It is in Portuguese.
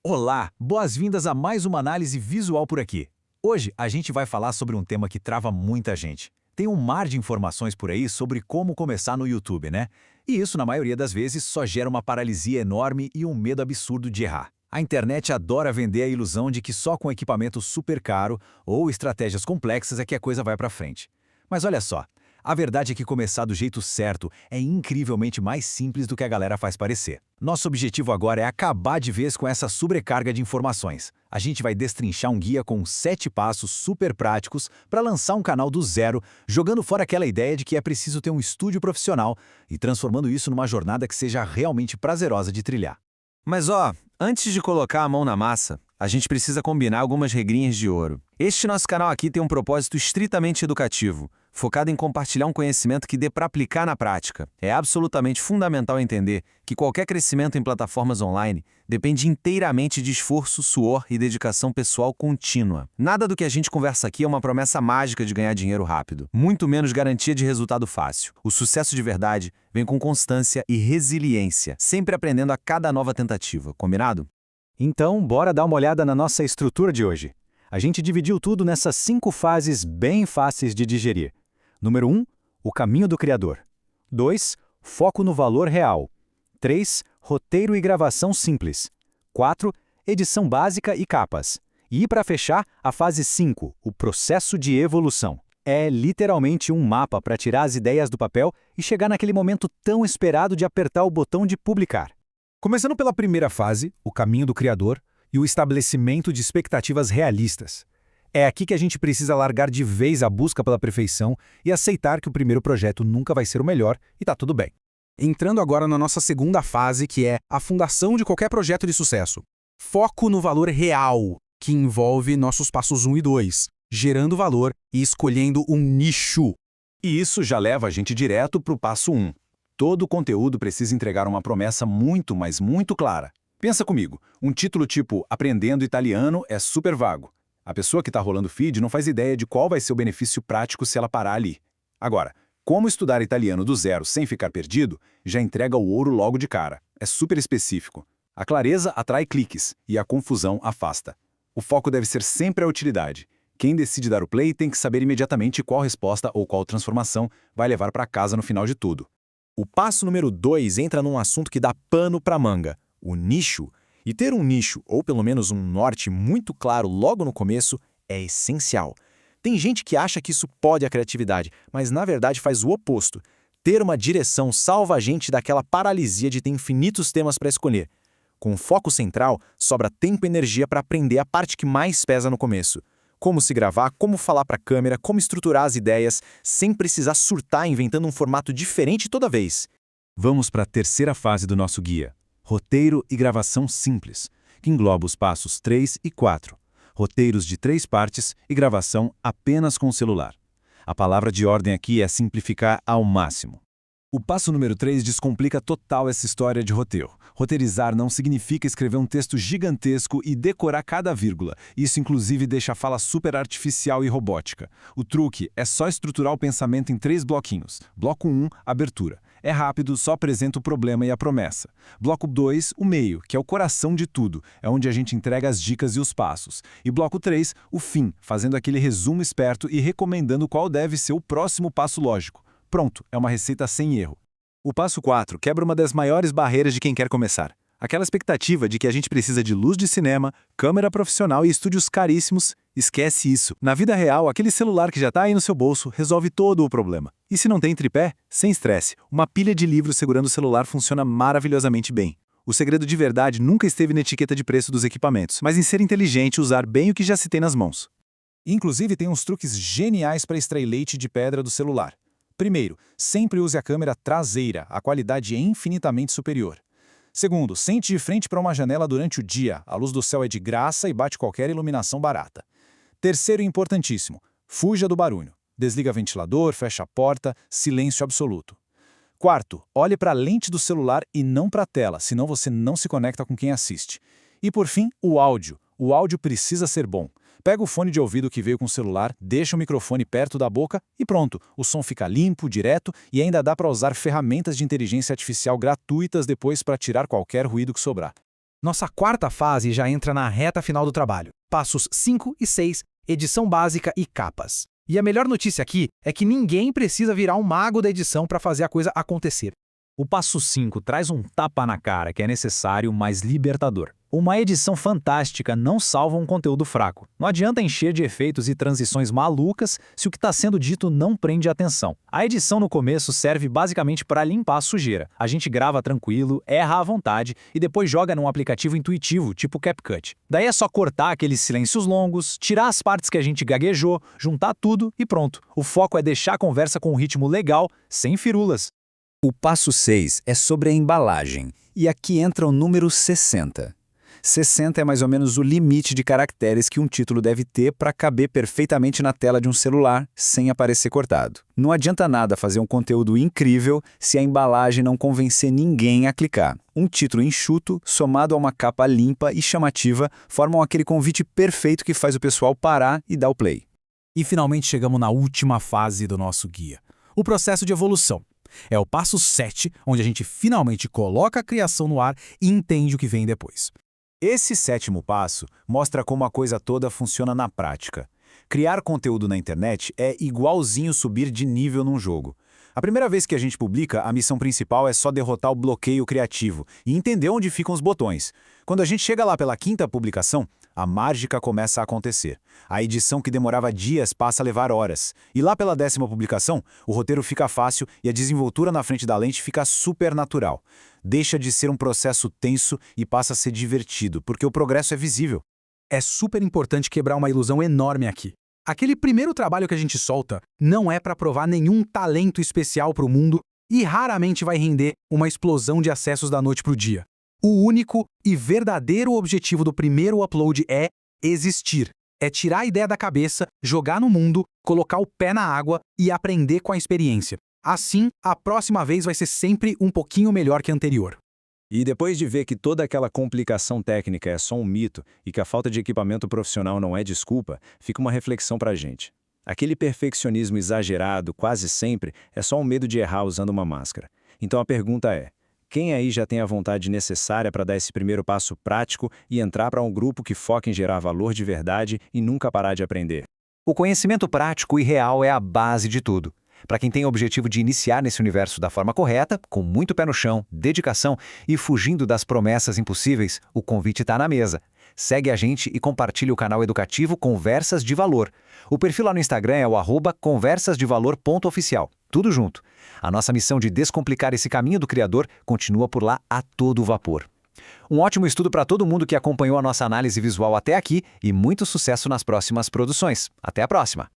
Olá, boas-vindas a mais uma análise visual por aqui. Hoje a gente vai falar sobre um tema que trava muita gente. Tem um mar de informações por aí sobre como começar no YouTube, né? E isso, na maioria das vezes, só gera uma paralisia enorme e um medo absurdo de errar. A internet adora vender a ilusão de que só com equipamento super caro ou estratégias complexas é que a coisa vai pra frente. Mas olha só, a verdade é que começar do jeito certo é incrivelmente mais simples do que a galera faz parecer. Nosso objetivo agora é acabar de vez com essa sobrecarga de informações. A gente vai destrinchar um guia com 7 passos super práticos para lançar um canal do zero, jogando fora aquela ideia de que é preciso ter um estúdio profissional e transformando isso numa jornada que seja realmente prazerosa de trilhar. Mas antes de colocar a mão na massa, a gente precisa combinar algumas regrinhas de ouro. Este nosso canal aqui tem um propósito estritamente educativo, focado em compartilhar um conhecimento que dê para aplicar na prática. É absolutamente fundamental entender que qualquer crescimento em plataformas online depende inteiramente de esforço, suor e dedicação pessoal contínua. Nada do que a gente conversa aqui é uma promessa mágica de ganhar dinheiro rápido, muito menos garantia de resultado fácil. O sucesso de verdade vem com constância e resiliência, sempre aprendendo a cada nova tentativa, combinado? Então, bora dar uma olhada na nossa estrutura de hoje. A gente dividiu tudo nessas 5 fases bem fáceis de digerir. Número 1, o caminho do criador. 2, foco no valor real. 3, roteiro e gravação simples. 4, edição básica e capas. E para fechar, a fase 5, o processo de evolução. É literalmente um mapa para tirar as ideias do papel e chegar naquele momento tão esperado de apertar o botão de publicar. Começando pela primeira fase, o caminho do criador e o estabelecimento de expectativas realistas. É aqui que a gente precisa largar de vez a busca pela perfeição e aceitar que o primeiro projeto nunca vai ser o melhor e tá tudo bem. Entrando agora na nossa segunda fase, que é a fundação de qualquer projeto de sucesso. Foco no valor real, que envolve nossos passos 1 e 2, gerando valor e escolhendo um nicho. E isso já leva a gente direto para o passo 1. Todo conteúdo precisa entregar uma promessa muito, mas muito clara. Pensa comigo, um título tipo Aprendendo Italiano é super vago. A pessoa que está rolando o feed não faz ideia de qual vai ser o benefício prático se ela parar ali. Agora, como estudar italiano do zero sem ficar perdido, já entrega o ouro logo de cara. É super específico. A clareza atrai cliques e a confusão afasta. O foco deve ser sempre a utilidade. Quem decide dar o play tem que saber imediatamente qual resposta ou qual transformação vai levar para casa no final de tudo. O passo número 2 entra num assunto que dá pano para manga, o nicho. E ter um nicho, ou pelo menos um norte muito claro logo no começo, é essencial. Tem gente que acha que isso pode a criatividade, mas na verdade faz o oposto. Ter uma direção salva a gente daquela paralisia de ter infinitos temas para escolher. Com foco central, sobra tempo e energia para aprender a parte que mais pesa no começo. Como se gravar, como falar para a câmera, como estruturar as ideias, sem precisar surtar inventando um formato diferente toda vez. Vamos para a terceira fase do nosso guia. Roteiro e gravação simples, que engloba os passos 3 e 4. Roteiros de 3 partes e gravação apenas com o celular. A palavra de ordem aqui é simplificar ao máximo. O passo número 3 descomplica total essa história de roteiro. Roteirizar não significa escrever um texto gigantesco e decorar cada vírgula. Isso, inclusive, deixa a fala super artificial e robótica. O truque é só estruturar o pensamento em 3 bloquinhos. Bloco 1, abertura. É rápido, só apresenta o problema e a promessa. Bloco 2, o meio, que é o coração de tudo. É onde a gente entrega as dicas e os passos. E bloco 3, o fim, fazendo aquele resumo esperto e recomendando qual deve ser o próximo passo lógico. Pronto, é uma receita sem erro. O passo 4 quebra uma das maiores barreiras de quem quer começar. Aquela expectativa de que a gente precisa de luz de cinema, câmera profissional e estúdios caríssimos, esquece isso. Na vida real, aquele celular que já está aí no seu bolso resolve todo o problema. E se não tem tripé, sem estresse, uma pilha de livros segurando o celular funciona maravilhosamente bem. O segredo de verdade nunca esteve na etiqueta de preço dos equipamentos, mas em ser inteligente e usar bem o que já se tem nas mãos. Inclusive, tem uns truques geniais para extrair leite de pedra do celular. Primeiro, sempre use a câmera traseira, a qualidade é infinitamente superior. Segundo, sente de frente para uma janela durante o dia, a luz do céu é de graça e bate qualquer iluminação barata. Terceiro e importantíssimo, fuja do barulho. Desliga ventilador, fecha a porta, silêncio absoluto. Quarto, olhe para a lente do celular e não para a tela, senão você não se conecta com quem assiste. E por fim, o áudio. O áudio precisa ser bom. Pega o fone de ouvido que veio com o celular, deixa o microfone perto da boca e pronto, o som fica limpo, direto e ainda dá para usar ferramentas de inteligência artificial gratuitas depois para tirar qualquer ruído que sobrar. Nossa quarta fase já entra na reta final do trabalho. Passos 5 e 6, edição básica e capas. E a melhor notícia aqui é que ninguém precisa virar um mago da edição para fazer a coisa acontecer. O passo 5 traz um tapa na cara que é necessário, mas libertador. Uma edição fantástica não salva um conteúdo fraco. Não adianta encher de efeitos e transições malucas se o que está sendo dito não prende atenção. A edição no começo serve basicamente para limpar a sujeira. A gente grava tranquilo, erra à vontade e depois joga num aplicativo intuitivo, tipo CapCut. Daí é só cortar aqueles silêncios longos, tirar as partes que a gente gaguejou, juntar tudo e pronto. O foco é deixar a conversa com um ritmo legal, sem firulas. O passo 6 é sobre a embalagem, e aqui entra o número 60. 60 é mais ou menos o limite de caracteres que um título deve ter para caber perfeitamente na tela de um celular, sem aparecer cortado. Não adianta nada fazer um conteúdo incrível se a embalagem não convencer ninguém a clicar. Um título enxuto, somado a uma capa limpa e chamativa, formam aquele convite perfeito que faz o pessoal parar e dar o play. E finalmente chegamos na última fase do nosso guia, o processo de evolução. É o passo 7, onde a gente finalmente coloca a criação no ar e entende o que vem depois. Esse 7º passo mostra como a coisa toda funciona na prática. Criar conteúdo na internet é igualzinho subir de nível num jogo. A primeira vez que a gente publica, a missão principal é só derrotar o bloqueio criativo e entender onde ficam os botões. Quando a gente chega lá pela 5ª publicação, a mágica começa a acontecer. A edição que demorava dias passa a levar horas. E lá pela 10ª publicação, o roteiro fica fácil e a desenvoltura na frente da lente fica super natural. Deixa de ser um processo tenso e passa a ser divertido, porque o progresso é visível. É super importante quebrar uma ilusão enorme aqui. Aquele primeiro trabalho que a gente solta não é para provar nenhum talento especial para o mundo e raramente vai render uma explosão de acessos da noite para o dia. O único e verdadeiro objetivo do primeiro upload é existir. É tirar a ideia da cabeça, jogar no mundo, colocar o pé na água e aprender com a experiência. Assim, a próxima vez vai ser sempre um pouquinho melhor que a anterior. E depois de ver que toda aquela complicação técnica é só um mito e que a falta de equipamento profissional não é desculpa, fica uma reflexão pra gente. Aquele perfeccionismo exagerado, quase sempre, é só um medo de errar usando uma máscara. Então a pergunta é: quem aí já tem a vontade necessária para dar esse primeiro passo prático e entrar para um grupo que foca em gerar valor de verdade e nunca parar de aprender? O conhecimento prático e real é a base de tudo. Para quem tem o objetivo de iniciar nesse universo da forma correta, com muito pé no chão, dedicação e fugindo das promessas impossíveis, o convite está na mesa. Segue a gente e compartilhe o canal educativo Conversas de Valor. O perfil lá no Instagram é o @conversasdevalor.oficial. Tudo junto. A nossa missão de descomplicar esse caminho do criador continua por lá a todo vapor. Um ótimo estudo para todo mundo que acompanhou a nossa análise visual até aqui e muito sucesso nas próximas produções. Até a próxima!